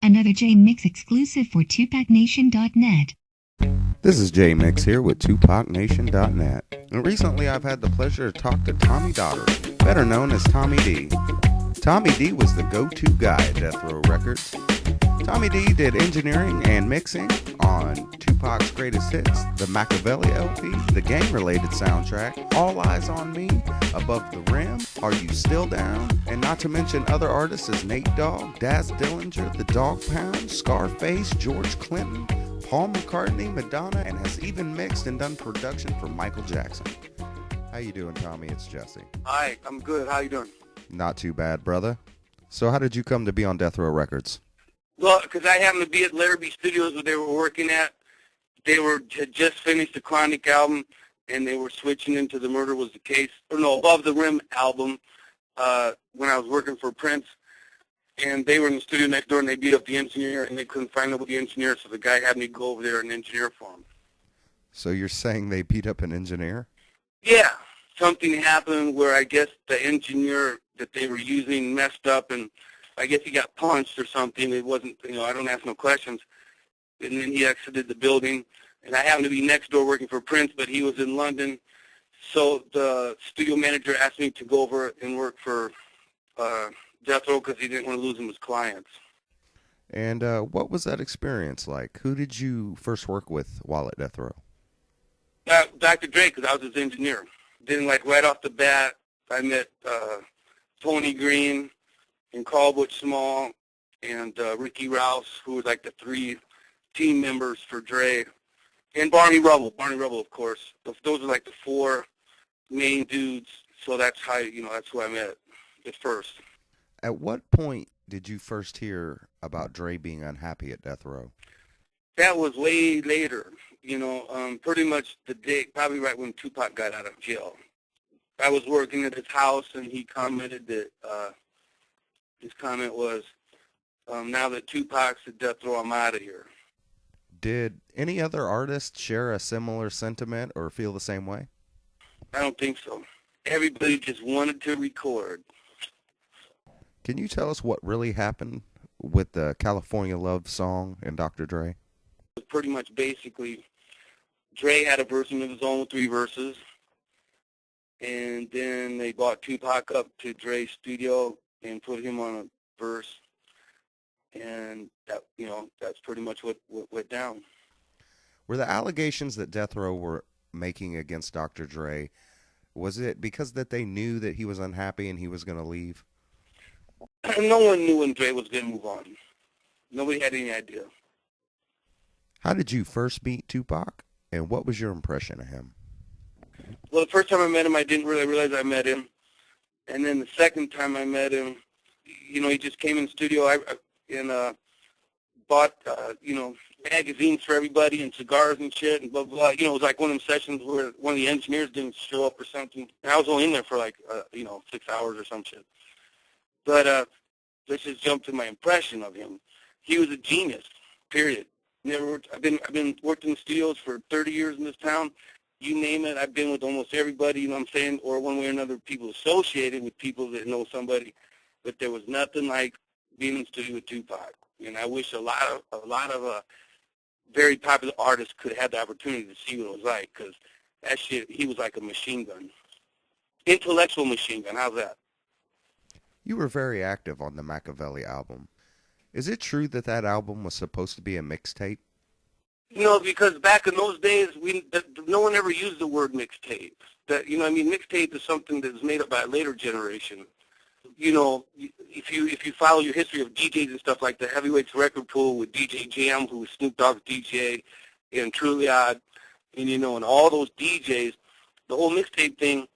Another J-Mix exclusive for TupacNation.net. This is J-Mix here with TupacNation.net. And recently I've had the pleasure to talk to Tommy Daughters, better known as Tommy D. Tommy D was the go-to guy at Death Row Records. Tommy D did engineering and mixing on Tupac's greatest hits, the Makaveli LP, the gang-related soundtrack, All Eyes on Me, Above the Rim, Are You Still Down, and not to mention other artists as Nate Dogg, Daz Dillinger, The Dog Pound, Scarface, George Clinton, Paul McCartney, Madonna, and has even mixed and done production for Michael Jackson. How you doing, Tommy? It's Jesse. Hi, I'm good. How you doing? Not too bad, brother. So how did you come to be on Death Row Records? Well, because I happened to be at Larrabee Studios where they were working at. They had just finished the Chronic album, and they were switching into the Murder Was the Case, Above the Rim album when I was working for Prince. And they were in the studio next door, and they beat up the engineer, and they couldn't find nobody engineer, so the guy had me go over there and engineer for him. So you're saying they beat up an engineer? Yeah. Something happened where I guess the engineer that they were using messed up, and I guess he got punched or something. It wasn't, I don't ask no questions. And then he exited the building, and I happened to be next door working for Prince, but he was in London. So the studio manager asked me to go over and work for Death Row because he didn't want to lose him as clients. And what was that experience like? Who did you first work with while at Death Row? Dr. Dre, because I was his engineer. Then, right off the bat, I met Tony Green and Carl Butch Small and Ricky Rouse, who were like the three team members for Dre, and Barney Rubble, of course. Those are like the four main dudes. So that's how, that's who I met at first. At what point did you first hear about Dre being unhappy at Death Row? That was way later, pretty much the day, probably right when Tupac got out of jail. I was working at his house, and he commented that, his comment was, now that Tupac's at Death Row, I'm out of here. Did any other artists share a similar sentiment or feel the same way? I don't think so. Everybody just wanted to record. Can you tell us what really happened with the California Love song and Dr. Dre? It was pretty much basically, Dre had a version of his own with 3 verses, and then they brought Tupac up to Dre's studio and put him on a verse, and that, that's pretty much what went down. Were the allegations that Death Row were making against Dr. Dre, was it because that they knew that he was unhappy and he was going to leave? No one knew when Dre was going to move on. Nobody had any idea. How did you first meet Tupac, and what was your impression of him? Well, the first time I met him, I didn't really realize I met him. And then the second time I met him, he just came in the studio and bought, magazines for everybody and cigars and shit and blah, blah. It was like one of them sessions where one of the engineers didn't show up or something. And I was only in there for 6 hours or some shit. But let's just jump to my impression of him. He was a genius, period. I've been working in studios for 30 years in this town. You name it, I've been with almost everybody, or one way or another, people associated with people that know somebody. But there was nothing like being in the studio with Tupac. And I wish a lot of very popular artists could have the opportunity to see what it was like, because that shit, he was like a machine gun. Intellectual machine gun, how's that? You were very active on the Makaveli album. Is it true that that album was supposed to be a mixtape? Because back in those days, no one ever used the word mixtape. Mixtape is something that was made up by a later generation. If you follow your history of DJs and stuff like the Heavyweights record pool with DJ Jam, who was Snoop Dogg's DJ, and Truly Odd, and all those DJs, the whole mixtape thing,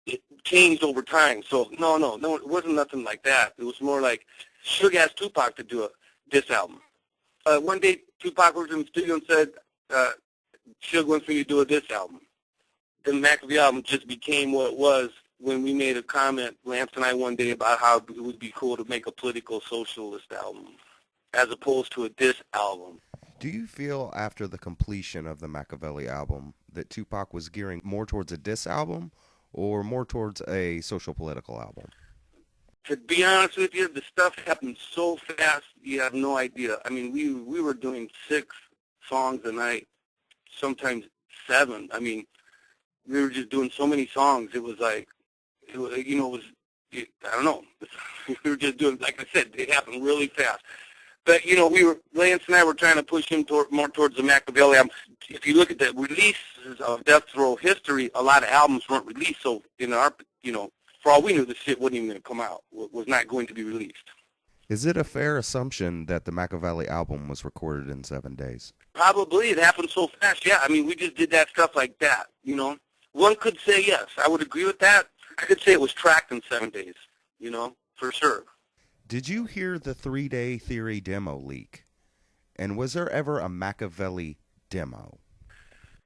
it changed over time. So no, it wasn't nothing like that. It was more like Suge asked Tupac to do this album. One day, Tupac worked in the studio and said, Suge wants me to do a diss album. The Makaveli album just became what it was when we made a comment, Lance and I, one day about how it would be cool to make a political socialist album as opposed to a diss album. Do you feel after the completion of the Makaveli album that Tupac was gearing more towards a diss album or more towards a social political album? To be honest with you, the stuff happened so fast, you have no idea. I mean, we were doing 6 songs a night, sometimes 7. I mean, we were just doing so many songs. It was like, I don't know. We were just doing, like I said, it happened really fast. But, Lance and I were trying to push him more towards the Makaveli album. If you look at the releases of Death Row history, a lot of albums weren't released. So, for all we knew, the shit wasn't even going to come out, was not going to be released. Is it a fair assumption that the Makaveli album was recorded in 7 days? Probably. It happened so fast, yeah. I mean, we just did that stuff like that, One could say yes. I would agree with that. I could say it was tracked in 7 days, for sure. Did you hear the 3-Day Theory demo leak? And was there ever a Makaveli demo?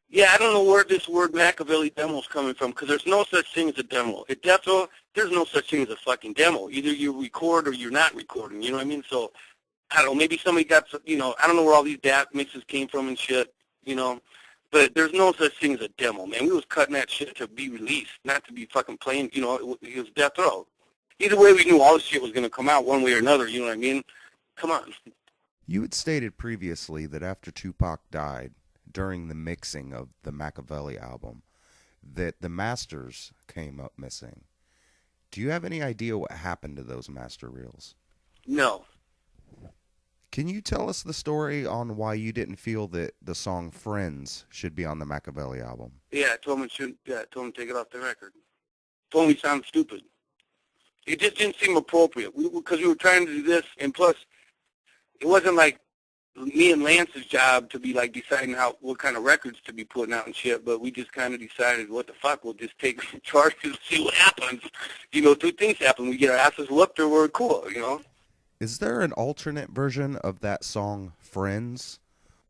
Yeah, I don't know where this word Makaveli demo is coming from, because there's no such thing as a demo. At Death Row, there's no such thing as a fucking demo. Either you record or you're not recording, you know what I mean? So, I don't know, maybe somebody got, I don't know where all these DAT mixes came from and shit, but there's no such thing as a demo, man. We was cutting that shit to be released, not to be fucking playing, it was Death Row. Either way, we knew all this shit was going to come out one way or another, you know what I mean? Come on. You had stated previously that after Tupac died, during the mixing of the Makaveli album, that the masters came up missing. Do you have any idea what happened to those master reels? No. Can you tell us the story on why you didn't feel that the song Friends should be on the Makaveli album? Yeah, I told him I told him to take it off the record. Told him he sounded stupid. It just didn't seem appropriate because we were trying to do this, and plus, it wasn't like me and Lance's job to be like deciding what kind of records to be putting out and shit, but we just kind of decided, what the fuck, we'll just take charge and see what happens. 2 things happen. We get our asses whooped or we're cool, Is there an alternate version of that song Friends,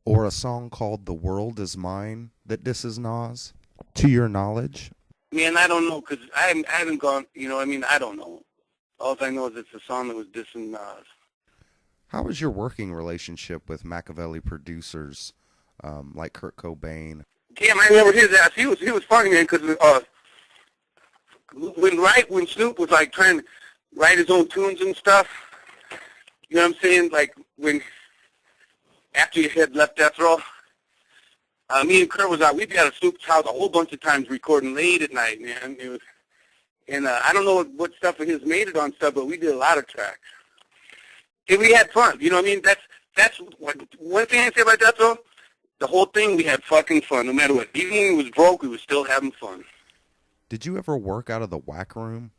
or a song called The World Is Mine that disses Nas, to your knowledge? Man, I don't know, because I haven't gone, I don't know. All I know is it's a song that was dissing Nas. How was your working relationship with Makaveli producers like Kurt Cobain? Damn, I never his ass. He was funny, man, because when Snoop was like trying to write his own tunes and stuff, you know what I'm saying? Like after he had left Death Row, me and Kurt was out. We'd be at Snoop's house a whole bunch of times recording late at night, man. It was, and I don't know what stuff of his made it on stuff, but we did a lot of tracks. And we had fun, you know what I mean? That's one thing I say about Death Row. The whole thing, we had fucking fun, no matter what. Even when we was broke, we was still having fun. Did you ever work out of the whack room?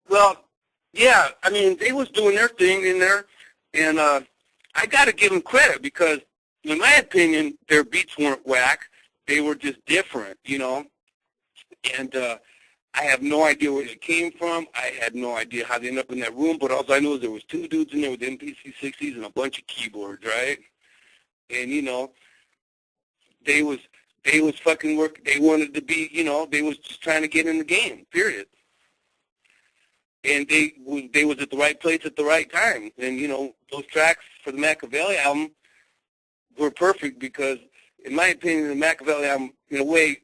Well, yeah. I mean, they was doing their thing in there, and I got to give them credit because, in my opinion, their beats weren't whack. They were just different, And I have no idea where they came from. I had no idea how they ended up in that room, but all I knew is there was 2 dudes in there with MPC-60s and a bunch of keyboards, right? And, they was fucking work. They wanted to be, they was just trying to get in the game, period. And they was at the right place at the right time. And, those tracks for the Makaveli album were perfect because, in my opinion, the Makaveli album, in a way,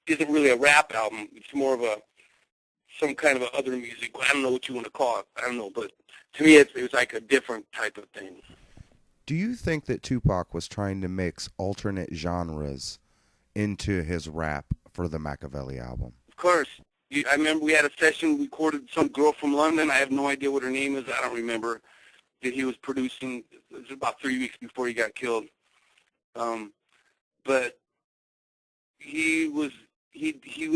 isn't really a rap album. It's more of some kind of other music. I don't know what you want to call it. I don't know, but to me, it was like a different type of thing. Do you think that Tupac was trying to mix alternate genres into his rap for the Makaveli album? Of course. I remember we had a session, we recorded some girl from London. I have no idea what her name is. I don't remember. That he was producing. It was about 3 weeks before he got killed. But he would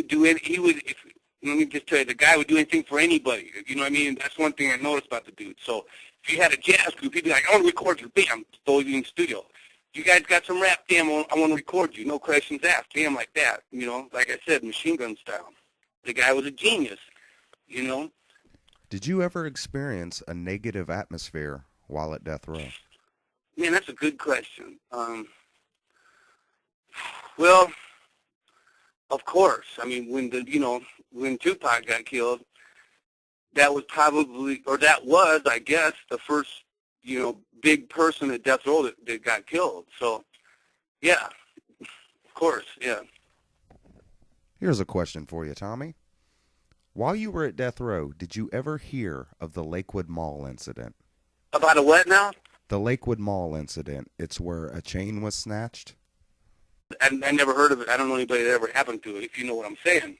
do it. Let me just tell you, the guy would do anything for anybody. You know what I mean? That's one thing I noticed about the dude. So if you had a jazz group, he'd be like, I want to record you. Bam, throw you in the studio. You guys got some rap? Damn, I want to record you. No questions asked. Damn, like that. Like I said, machine gun style. The guy was a genius, Did you ever experience a negative atmosphere while at Death Row? Man, that's a good question. Well, of course. I mean, when Tupac got killed, that was, I guess, the first, big person at Death Row that got killed. So, yeah, of course, yeah. Here's a question for you, Tommy. While you were at death row, did you ever hear of the Lakewood Mall incident? About a what now? The Lakewood Mall incident. It's where a chain was snatched. I never heard of it. I don't know anybody that ever happened to it, if you know what I'm saying.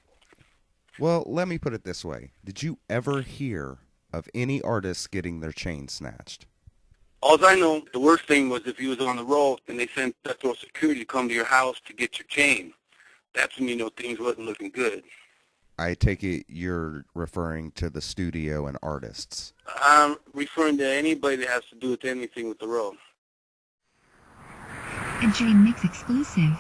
Well, let me put it this way. Did you ever hear of any artists getting their chain snatched? All I know, the worst thing was if you was on the road and they sent death row security to come to your house to get your chain. That's when you know things wasn't looking good. I take it you're referring to the studio and artists. I'm referring to anybody that has to do with anything with the road. A J Mix exclusive.